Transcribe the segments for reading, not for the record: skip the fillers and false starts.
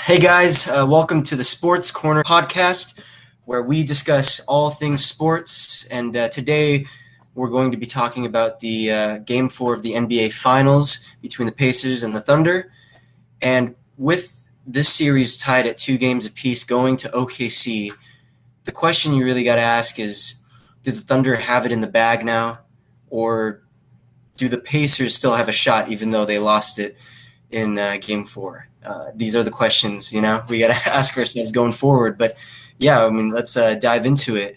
Hey guys, welcome to the Sports Corner podcast, where we discuss all things sports. And today we're going to be talking about the Game 4 of the NBA Finals between the Pacers and the Thunder. And with this series tied at 2 games apiece going to OKC, the question you really got to ask is, do the Thunder have it in the bag now? Or do the Pacers still have a shot even though they lost it in Game 4? These are the questions, we got to ask ourselves going forward. But yeah, I mean, let's dive into it.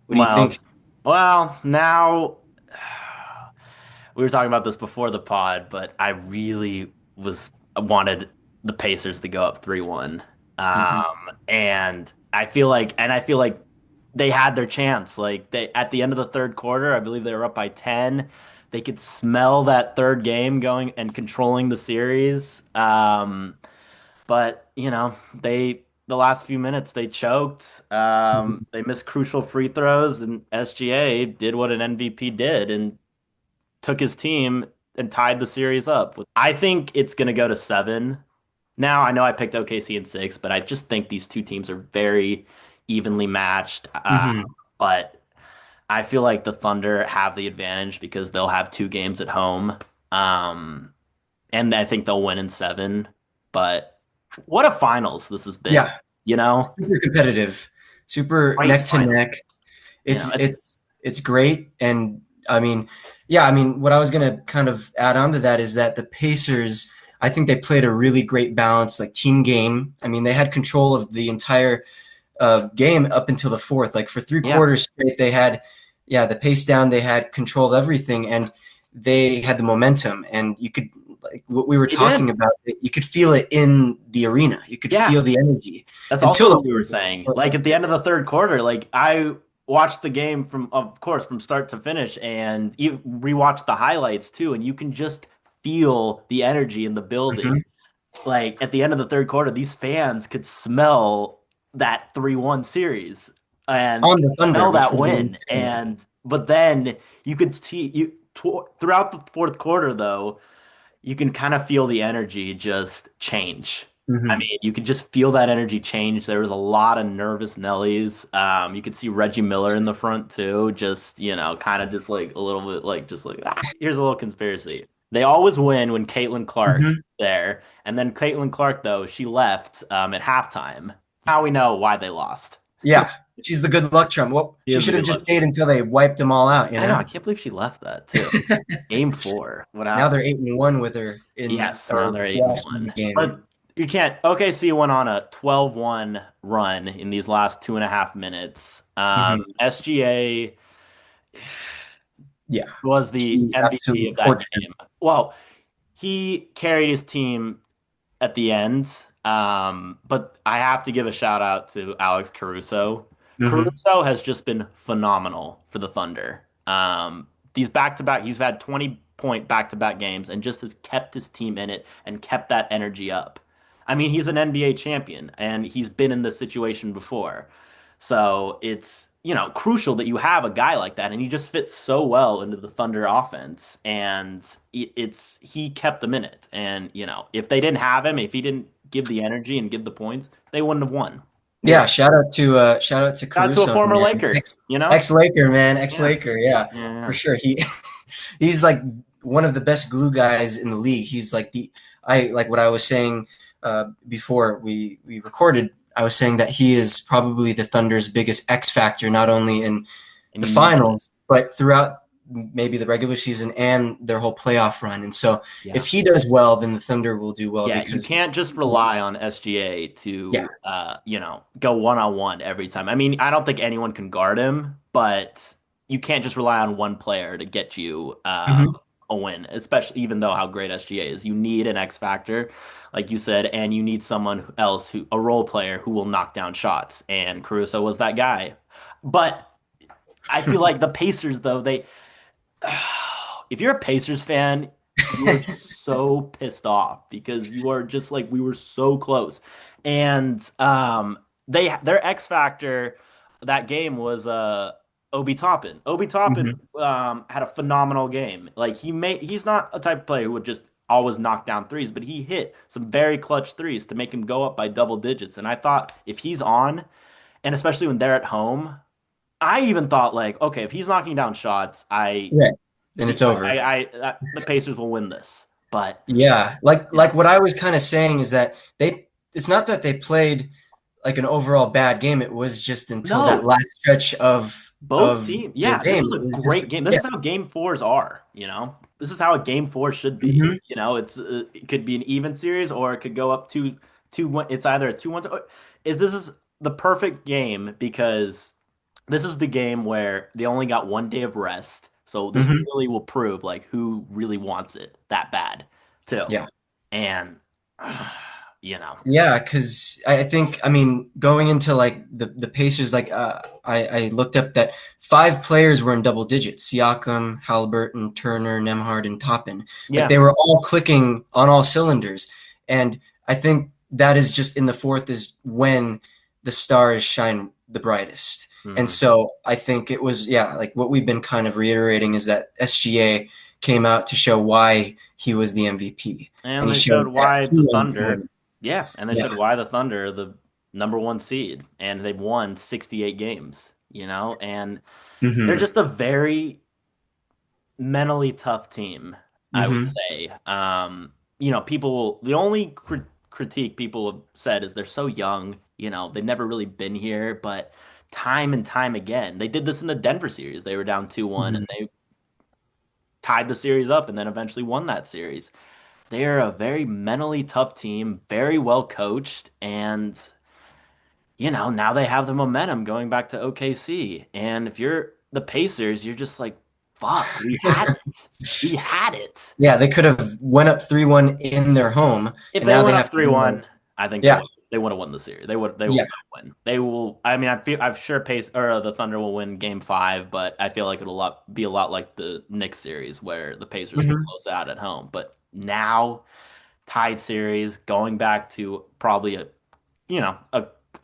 What do you Well, think? now we were talking about this before the pod, but I really was wanted the Pacers to go up 3-1. Hmm. And I feel like they had their chance. Like they at the end of the third quarter, I believe they were up by 10. They could smell that third game going and controlling the series. But the last few minutes they choked. They missed crucial free throws, and SGA did what an MVP did and took his team and tied the series up. I think it's going to go to 7. Now I know I picked OKC in 6, but I just think these two teams are very evenly matched. Hmm. But I feel like the Thunder have the advantage because they'll have 2 games at home. Um, and I think they'll win in 7. But what a finals this has been, Yeah, you know? super competitive, super Great neck to finals. neck. You It's know, it's it's it's great, and I mean, yeah, I mean, what I was gonna kind of add on to that is that the Pacers, I think they played a really great balance, like team game. I mean, they had control of the entire game up until the fourth. Like for three yeah, quarters straight, they had, yeah, the pace down. They had control of everything, and they had the momentum. And you could, like what we were they did. talking about, you could feel it in the arena. You could Yeah. feel the energy That's also until the what we were saying. fourth. Like at the end of the third quarter, like I watched the game from, of course, from start to finish, and you rewatched the highlights too, and you can just feel the energy in the building. Mhm. Like at the end of the third quarter, these fans could smell that 3-1 series and On could the Thunder, smell which that would be win. insane. And but then you could see throughout the fourth quarter though, you can kind of feel the energy just change. I Hmm. mean, you could just feel that energy change. There was a lot of nervous Nellies. You could see Reggie Miller in the front too, just, kind of just like a little bit like just like here's a little conspiracy. They always win when Caitlin Clark Hmm. there. And then Caitlin Clark though, she left at halftime. Now we know why they lost. Yeah, she's the good luck charm. Well, He she is the should have good just luck stayed charm. until they wiped them all out. I know, I can't believe she left that too. Game 4. What Now they're happened? 8-1 with her in Yes, now or they're 8 and watching the 1. game. But you can't. OKC went on a 12-1 run in these last 2.5 minutes. Hmm. SGA Yeah, was the she MVP absolutely of that torched him. game. Well, he carried his team at the end. But I have to give a shout out to Alex Caruso. Hmm. Caruso has just been phenomenal for the Thunder. These back to back, he's had 20-point back to back games and just has kept his team in it and kept that energy up. I mean, he's an NBA champion and he's been in this situation before. So it's, crucial that you have a guy like that, and he just fits so well into the Thunder offense. And he kept them in it. And if they didn't have him, if he didn't give the energy and give the points, they wouldn't have won. Yeah, Period. shout out to Got to a Caruso, former man. Laker, Ex Laker, man. Ex Yeah, Laker. Yeah, for yeah, sure. He's like one of the best glue guys in the league. He's like I like what I was saying before we recorded. I was saying that he is probably the Thunder's biggest X factor, not only in and the you need that. finals, but throughout maybe the regular season and their whole playoff run. And so Yeah. if he does well, then the Thunder will do well Yeah, you because can't just rely on SGA yeah. to go one-on-one every time. I mean, I don't think anyone can guard him, but you can't just rely on one player to get you Hmm. a win, especially even though how great SGA is. You need an X factor, like you said, and you need someone else a role player who will knock down shots. And Caruso was that guy. But I feel like the Pacers, though, if you're a Pacers fan, you are just so pissed off because you are just like we were so close. And their X factor that game was Obi Toppin. Obi Toppin Hmm. had a phenomenal game. Like he's not a type of player who would just always knock down threes, but he hit some very clutch threes to make him go up by double digits. And I thought if he's on, and especially when they're at home, I even thought like, okay, if he's knocking down shots, Right. And it's over. the Pacers will win this. But Yeah, like you know, what I was kind of saying is that it's not that they played like an overall bad game. It was just until that no, last stretch of both teams. the Yeah, this game. was It a was just great game. This yeah. is how game fours are. This is how a game four should be. Hmm. It could be an even series or it could go up to 2-1. It's either a 2-1. This is the perfect game because this is the game where they only got 1 day of rest. So this Hmm. really will prove like who really wants it that bad too. Yeah. And you know, Yeah, because I think, I mean, going into like the Pacers, like I looked up that 5 players were in double digits: Siakam, Halliburton, Turner, Nemhard, and Toppin. Like yeah. they were all clicking on all cylinders, and I think that is just in the fourth is when the stars shine the brightest. And Hmm. so I think it was, yeah, like what we've been kind of reiterating is that SGA came out to show why he was the MVP, and And he they showed showed that why he the won. Thunder, yeah, and they showed Yeah. why the Thunder are the number one seed, and they've won 68 games, and they're Hmm. just a very mentally tough team, I would Hmm. say. The only critique people have said is they're so young, they've never really been here, but time and time again, they did this in the Denver series. They were down 2-1 and Hmm. they tied the series up and then eventually won that series. They are a very mentally tough team, very well coached, and now they have the momentum going back to OKC. And if you're the Pacers, you're just like, fuck, we had it. We had it. Yeah, they could have went up 3-1 in their home, If and they now they went have up to go. 3-1, I think Yeah, they would have won the series. They will yeah. win. They will. I mean, I'm sure the Thunder will win Game 5, but I feel like be a lot like the Knicks series where the Pacers will Hmm. close out at home. But now tied series, going back to probably a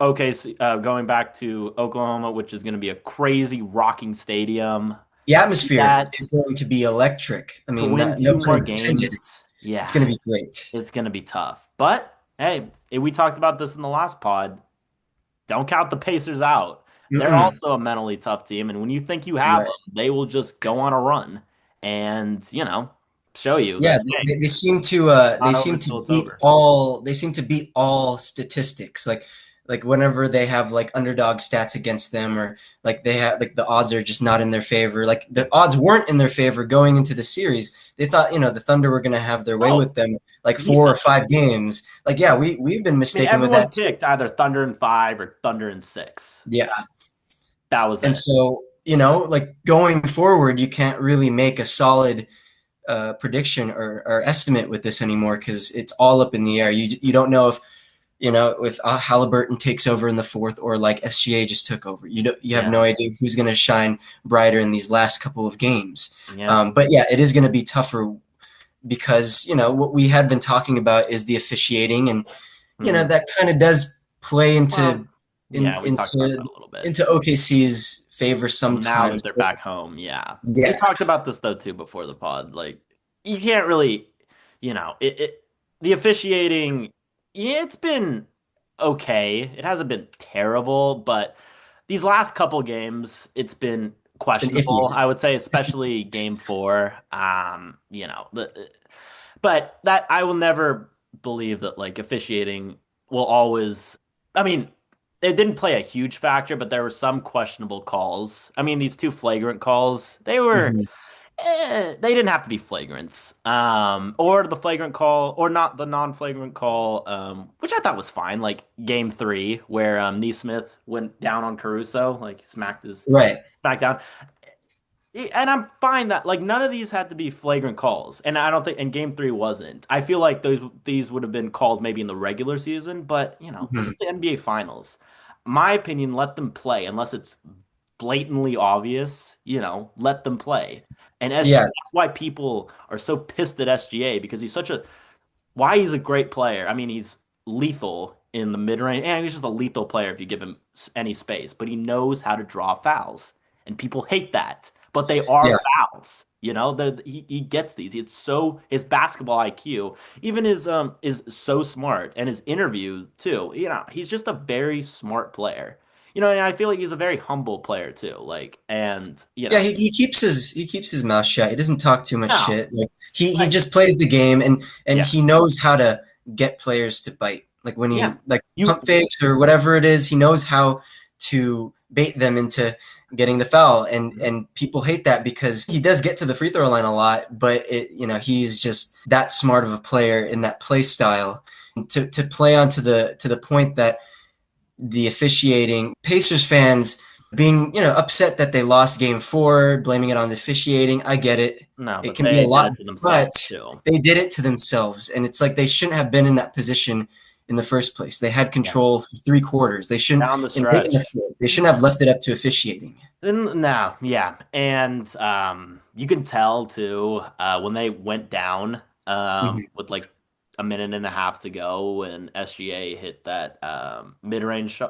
OKC, going back to Oklahoma, which is going to be a crazy rocking stadium. The Need atmosphere that is going to be electric. I to mean, win no two pun more intended. games. It's Yeah, going to be great. it's going to be tough. But hey, we talked about this in the last pod. Don't count the Pacers out. They're Mm-mm. also a mentally tough team, and when you think you have them, Right. they will just go on a run and show you Yeah, that hey, they seem to not over till it's over. they seem to beat all statistics. Like whenever they have like underdog stats against them, or like they have like the odds are just not in their favor. Like the odds weren't in their favor going into the series. They thought, the Thunder were going to have their way Oh, with them like four or decently. five games. Like yeah, we've been I mean, mistaken with everyone that too. picked either Thunder in 5 or Thunder in 6. Yeah. That was And it. so, like going forward, you can't really make a solid prediction or estimate with this anymore because it's all up in the air. You don't know if Halliburton takes over in the fourth or like SGA just took over. You have no Yeah. idea who's going to shine brighter in these last couple of games. Yeah. But yeah, it is going to be tougher because what we had been talking about is the officiating, and Hmm. that kind of does play Well, into in yeah, we talked about into that a little bit. into OKC's favor Well, now that sometimes. they're back home, yeah. We Yeah. talked about this though too before the pod. Like you can't really, the officiating, yeah, it's been okay. It hasn't been terrible, but these last couple games, it's been It's been iffy. questionable, I would say, especially game 4. But that I will never believe that like officiating will always. I mean, it didn't play a huge factor, but there were some questionable calls. I mean, these two flagrant calls, Mhm. they didn't have to be flagrants. Or the flagrant call, or not the non-flagrant call, which I thought was fine. Like game 3, where Neesmith went down on Caruso, like smacked his Right. smack down. And I'm fine that like none of these had to be flagrant calls, and I don't think and game 3 wasn't. I feel like these would have been called maybe in the regular season, but this Mhm. is the NBA Finals. My opinion, let them play unless it's blatantly obvious. Let them play. And Yeah. that's why people are so pissed at SGA because he's a great player. I mean, he's lethal in the mid range, and he's just a lethal player if you give him any space. But he knows how to draw fouls, and people hate that. but they are Yeah. fouls. He gets these. It's so his basketball IQ, even his is so smart, and his interview too. He's just a very smart player. And I feel like he's a very humble player too. Like, and Yeah, he keeps his mouth shut. He doesn't talk too much no, shit. Like he like, just plays the game, and yeah, he knows how to get players to bite. Like when yeah. he like You pump fakes or whatever it is, he knows how to bait them into getting the foul. And people hate that because he does get to the free throw line a lot, but he's just that smart of a player in that play style. To play on to the point that the officiating, Pacers fans being, upset that they lost game four, blaming it on the officiating. I get it. no, It but can be a they did lot, it to themselves but too. they did it to themselves. And it's like they shouldn't have been in that position in the first place. They had Yeah, control for three quarters. They shouldn't, down the in late stretch. in the field, they shouldn't have left it up to officiating. No, yeah, and you can tell too when they went down Mhm. with like a minute and a half to go, and SGA hit that mid-range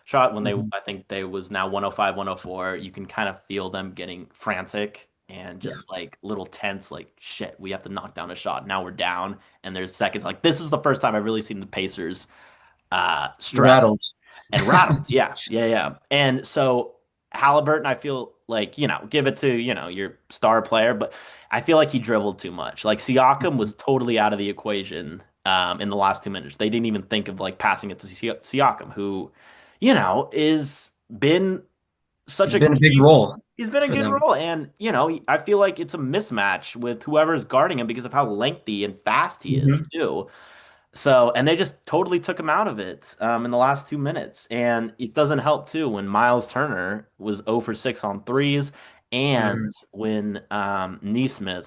shot when Mhm. I think they was now 105, 104. You can kind of feel them getting frantic and Yeah, just like little tense, like shit, we have to knock down a shot. Now we're down, and there's seconds. Like this is the first time I've really seen the Pacers stressed rattled. and rattled. Yeah, yeah, yeah. And so Halliburton, I feel like, give it to, your star player, but I feel like he dribbled too much. Like Siakam was totally out of the equation in the last 2 minutes. They didn't even think of like passing it to Siakam, who, is been such He's a been a big key. role He's been a for good them. role, and I feel like it's a mismatch with whoever's guarding him because of how lengthy and fast he is Mhm. too. So, and they just totally took him out of it in the last 2 minutes. And it doesn't help too when Miles Turner was 0 for 6 on threes, and Mhm. when Neesmith,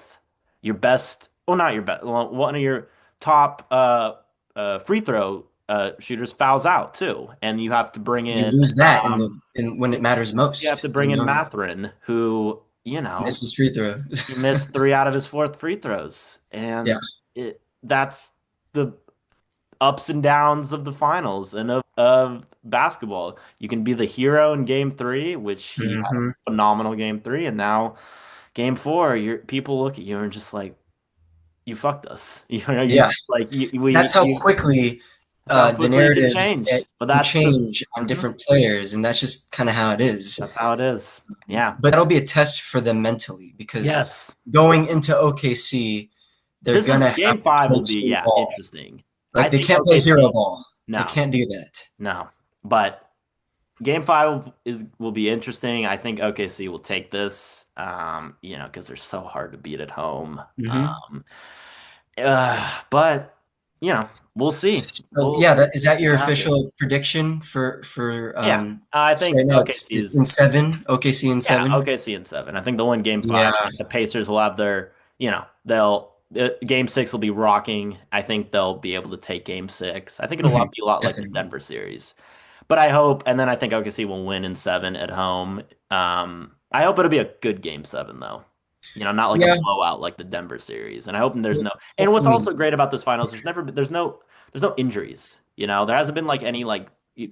your best, well, not your best, well, one of your top free throw shooters fouls out too, and you have to bring You in lose that in when it matters you have to most, bring in Matherin, who misses free throws. he missed three out of his fourth free throws, Yeah. and that's the ups and downs of the finals and of basketball. You can be the hero in game three, which he had Hmm. a phenomenal game three, and now game four, people look at you and just like you fucked us. You Yeah. like That's how quickly that's how the quickly it can narratives change. But can that's the change on mhm, different players, and that's just kind of how it is. that's how it is. Yeah. But that'll be a test for them mentally because Yes. going into OKC, they're This is gonna have game to five play will be, team yeah, ball. interesting. I Like they think can't play hero OKC, ball. They no, can't do that. no. But Game five will be interesting. I think OKC will take this, because they're so hard to beat at home. Hmm. But we'll see. So yeah, is We'll that see your what official happens. prediction for Yeah, I so right think now it's OKC in is. seven, OKC in Yeah, seven. OKC in seven. I think they'll win game five. Yeah. I think the Pacers will have their, game six will be rocking. I think they'll be able to take game six. I think it'll Hmm. be a lot like the Definitely. Denver series. But I hope, and then I think OKC will win in seven at home. I hope it'll be a good game seven though. Not like a Yeah. blowout like the Denver series. And I hope there's no. And what's Hopefully, also great about this finals, there's no injuries. There hasn't been like any like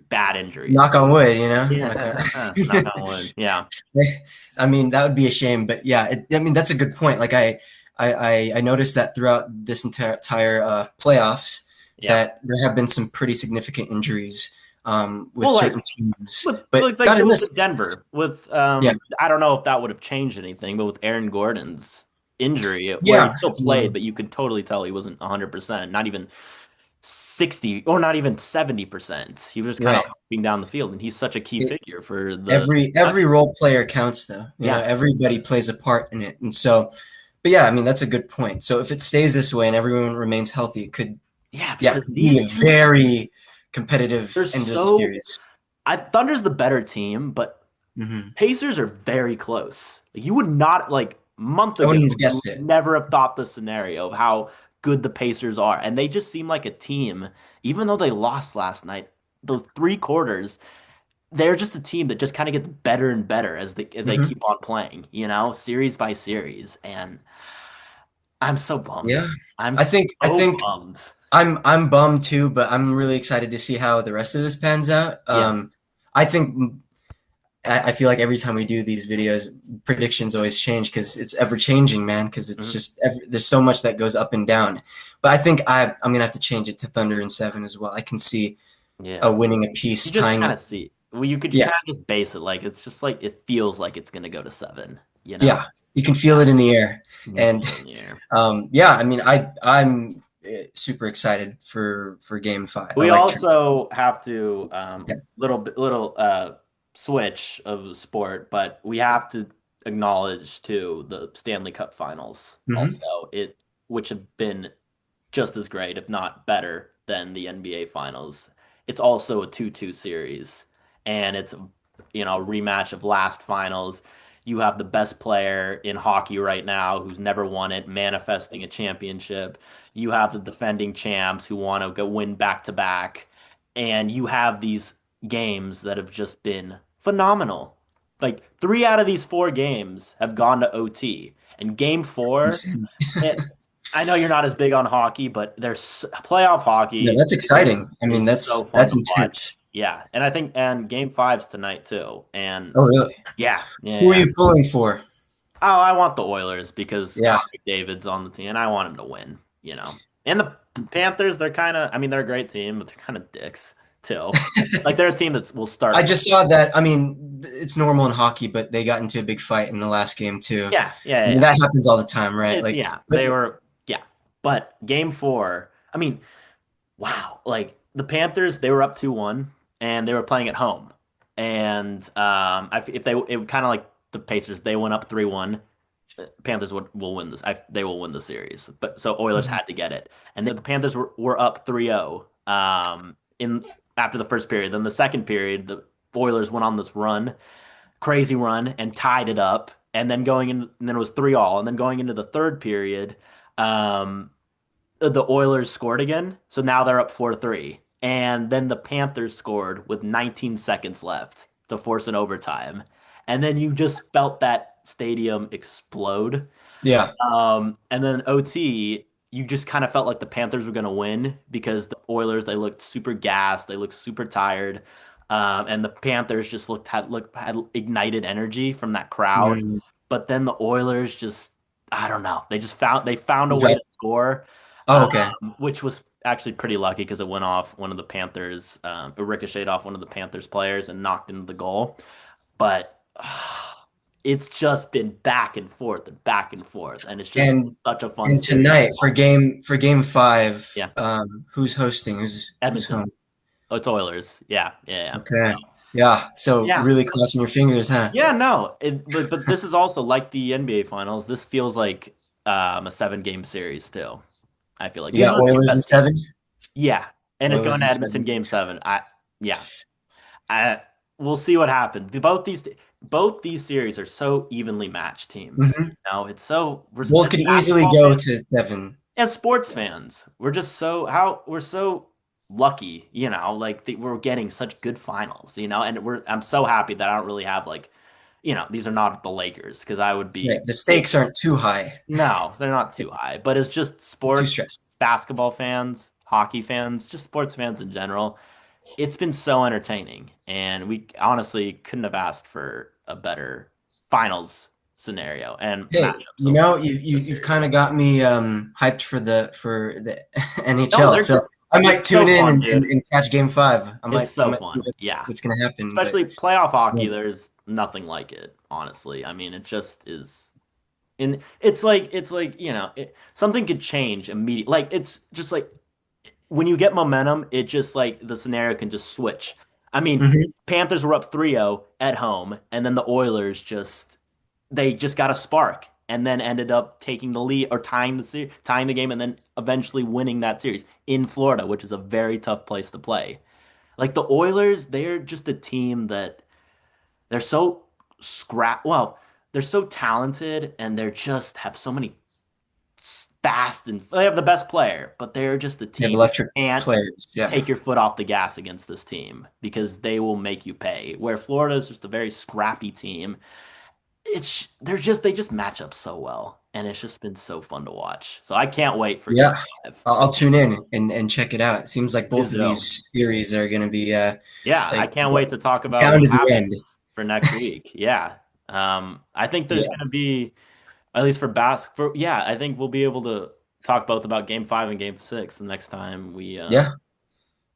bad injuries. knock on wood, you know. Like, Yeah, knock on wood. Yeah, I mean, that would be a shame, but yeah, I mean, that's a good point. Like, I noticed that throughout this entire playoffs, yeah. that there have been some pretty significant injuries with Well, certain teams, with but like not the in with this. the Denver with Yeah, I don't know if that would have changed anything, but with Aaron Gordon's injury, where he yeah, still played, but you could totally tell he wasn't 100%, not even 60 or not even 70%. He was just kind of right. being down the field, and he's such a key It, figure for the every role player counts, though. yeah, Everybody plays a part in it, and so. But yeah, I mean, that's a good point. So if it stays this way and everyone remains healthy, it could, yeah, yeah, because be these a teams very they're competitive end of the so series. I Thunder's the better team, but Hmm. Pacers are very close. Like, you would not like a month I ago, wouldn't have you guessed would it. never have thought the scenario of how good the Pacers are. And they just seem like a team, even though they lost last night, those three quarters, they're just a team that just kind of gets better and better as they Hmm. keep on playing, series by series. And I'm so bummed. Yeah, I'm I think I so think bummed. I'm bummed too, but I'm really excited to see how the rest of this pans out. Yeah. I think I feel like every time we do these videos, predictions always change because it's ever changing, man. Because it's Mhm. just there's so much that goes up and down. But I think I'm gonna have to change it to Thunder in 7 as well. I can see Yeah. a winning a You piece, just tying kind it. of see. Well, you Yeah, kind of just base it like it's just like it feels like it's gonna go to 7. You know? yeah, you can feel Yeah. it in the air, You can and feel it in the air. yeah, I mean, I'm super excited for Game 5. We Electric. also have to Yeah. little switch of sport, but we have to acknowledge too the Stanley Cup Finals Hmm. also which have been just as great, if not better, than the NBA Finals. It's also a 2-2 series, and it's a rematch of last finals. You have the best player in hockey right now who's never won it, manifesting a championship. You have the defending champs who want to go win back to back, and you have these games that have just been phenomenal. Like 3 out of these 4 games have gone to OT, and game It's four, insane. it, I know you're not as big on hockey, but there's playoff No, hockey that's exciting. I mean, is so fun that's to watch. intense. Yeah, and I think game five's tonight too. And Oh, really? yeah, yeah, Who are yeah. you pulling for? Oh, I want the Oilers because Yeah, David's on the team, and I want him to win. And the Panthers, they're kind of, I mean, they're a great team, but they're kind of dicks too. Like they're a team that will I start. just saw that. I mean, it's normal in hockey, but they got into a big fight in the last game too. Yeah, yeah, I yeah, mean, yeah. that happens all the time, right? Like, Yeah, they were. Yeah, but game four, I mean, wow, like the Panthers, they were up 2-1 and they were playing at home. And if they it kind of like the Pacers, they went up 3-1. Panthers will win this. They will win the series. But so Oilers Mhm. had to get it. And then the Panthers were up 3-0 in after the first period. Then the second period, the Oilers went on this run, crazy run, and tied it up. And then and then it was 3-3. And then going into the third period, um, the Oilers scored again. So now they're up 4-3. And then the Panthers scored with 19 seconds left to force an overtime. And then you just felt that stadium explode. Yeah, And then OT, you just kind of felt like the Panthers were going to win because the Oilers, they looked super gassed, they looked super tired. And the Panthers just had ignited energy from that crowd. mm, But then the Oilers just, I don't know, they found a way drop. to score, Oh, okay. which was actually pretty lucky because it went off one of the Panthers, it ricocheted off one of the Panthers players and knocked into the goal. But it's just been back and forth, and it's just And such a fun and series to tonight watch. for game 5, Yeah, who's hosting? Who's Edmonton. home? Oh, it's Oilers. Yeah, yeah, yeah. Okay. Yeah. So Yeah, really crossing your fingers, huh? yeah. No, but this is also like the NBA Finals. This feels like a 7 game series too. I feel like You these are got the two Oilers in best games. 7. Yeah, and it's Oilers going to in Edmonton 7. game 7. Yeah, I we'll see what happens. Both these series are so evenly matched teams. Hmm. It's so we're Both as could easily basketball go fans, to 7. as sports fans, we're so lucky, like we're getting such good finals, and I'm so happy that I don't really have like, these are not the Lakers because I would Right. be The big. stakes aren't too high. No, they're not too It's high, but it's just too sports, stressed. basketball fans, hockey fans, just sports fans in general. It's been so entertaining, and we honestly couldn't have asked for a better finals scenario and Hey, matchup so far this you've series. kind of got me hyped for the No, NHL. So I might it's so tune in fun, dude. and catch Game 5. It's I so might see fun. Yeah. what's gonna happen. But Especially playoff hockey, yeah. there's nothing like it, honestly. I mean, it just is and it's like, something could change immediately. Like it's just like when you get momentum, it just like the scenario can just switch. I mean, Mhm. Panthers were up 3-0 at home, and then the Oilers they just got a spark and then ended up taking the lead or tying the game and then eventually winning that series in Florida, which is a very tough place to play. Like the Oilers, they're just a team that they're so well, they're so talented and they're just have so many fast and they have the best player, but they're just a They have team that electric can't players. Yeah. take your foot off the gas against this team because they will make you pay. Where Florida is just a very scrappy team. They just match up so well, and it's just been so fun to watch. So I can't wait for Game Yeah. Five. I'll tune in and check it out. It seems like Please both of do. these series are going to be Yeah, I like can't wait to talk about down what to the end. happens. for next week. Yeah. I think there's Yeah. going to be, at least for basketball, yeah, I think we'll be able to talk both about Game 5 and Game 6 the next time we Yeah.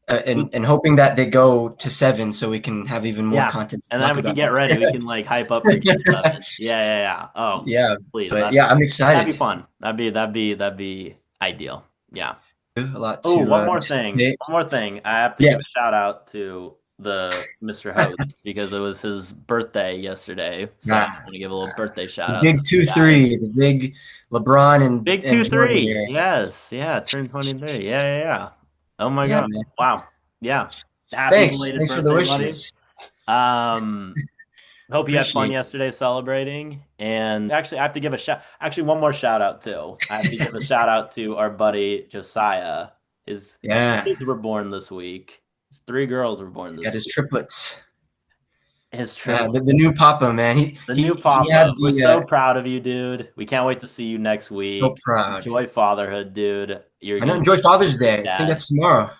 And hoping that they go to 7 so we can have even more yeah. content to And talk then we can about. get ready. We can like hype up for Game 7. Yeah, yeah, yeah. Oh, Yeah, please. but yeah, I'm That'd be excited. fun. That'd be ideal. Yeah. A lot Oh, to one more thing. anticipate. One more thing. I have to Yeah, give a shout out to the Mr. Host because it was his birthday yesterday. So I'm ah, gonna give a little birthday shout the out to big the guy. 2-3, the big LeBron Big and two Jordan three. here. Yes. Yeah. Turned 23. Yeah, yeah, yeah. Oh my Yeah, God. man. Wow. Yeah. Happy belated Thanks for the birthday, buddy. wishes. Um, hope you had fun Appreciate. yesterday celebrating. And actually, I have to give a one more shout out too. I have to give a shout out to our buddy Josiah. His Yeah, kids were born this week. His three girls were born he's this got his week. triplets. His Yeah, triplets. the new Papa, man. The new He had Papa. We're the so proud of you, dude. We can't wait to see you next so week. proud. Enjoy fatherhood, dude. You're I know. gonna Enjoy be a Father's great Day. I think dad. that's tomorrow.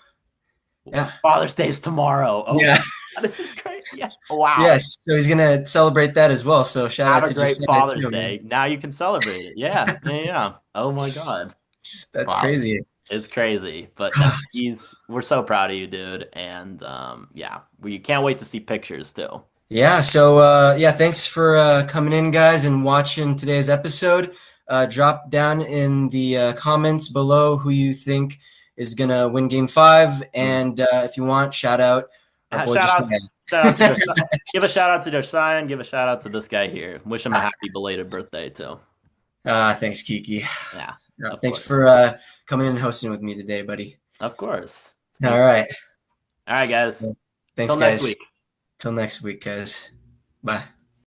Yeah, Father's Day's tomorrow. Oh yeah, my God, this is great. Yeah. Wow. yes. So he's gonna celebrate that as well. So shout Have out a to great Josiah Father's too, man. Day. Now you can celebrate it. Yeah. Yeah. Yeah. Oh my God. That's Wow. crazy. It's crazy. But no, we're so proud of you, dude. And yeah, we can't wait to see pictures too. Yeah, so yeah, thanks for coming in, guys, and watching today's episode. Drop down in the comments below who you think is gonna win Game 5, Mm. and if you want, shout out our boy Shout out, Josiah. shout out to Josiah. Give a shout out to Josiah and give a shout out to this guy here. Wish him a happy belated birthday too. Thanks, Kiki. Yeah, of Thanks course. for coming in and hosting with me today, buddy. Of course. It's All been right. all right, guys. Thanks, Till next guys. week. Till next week, guys. Bye.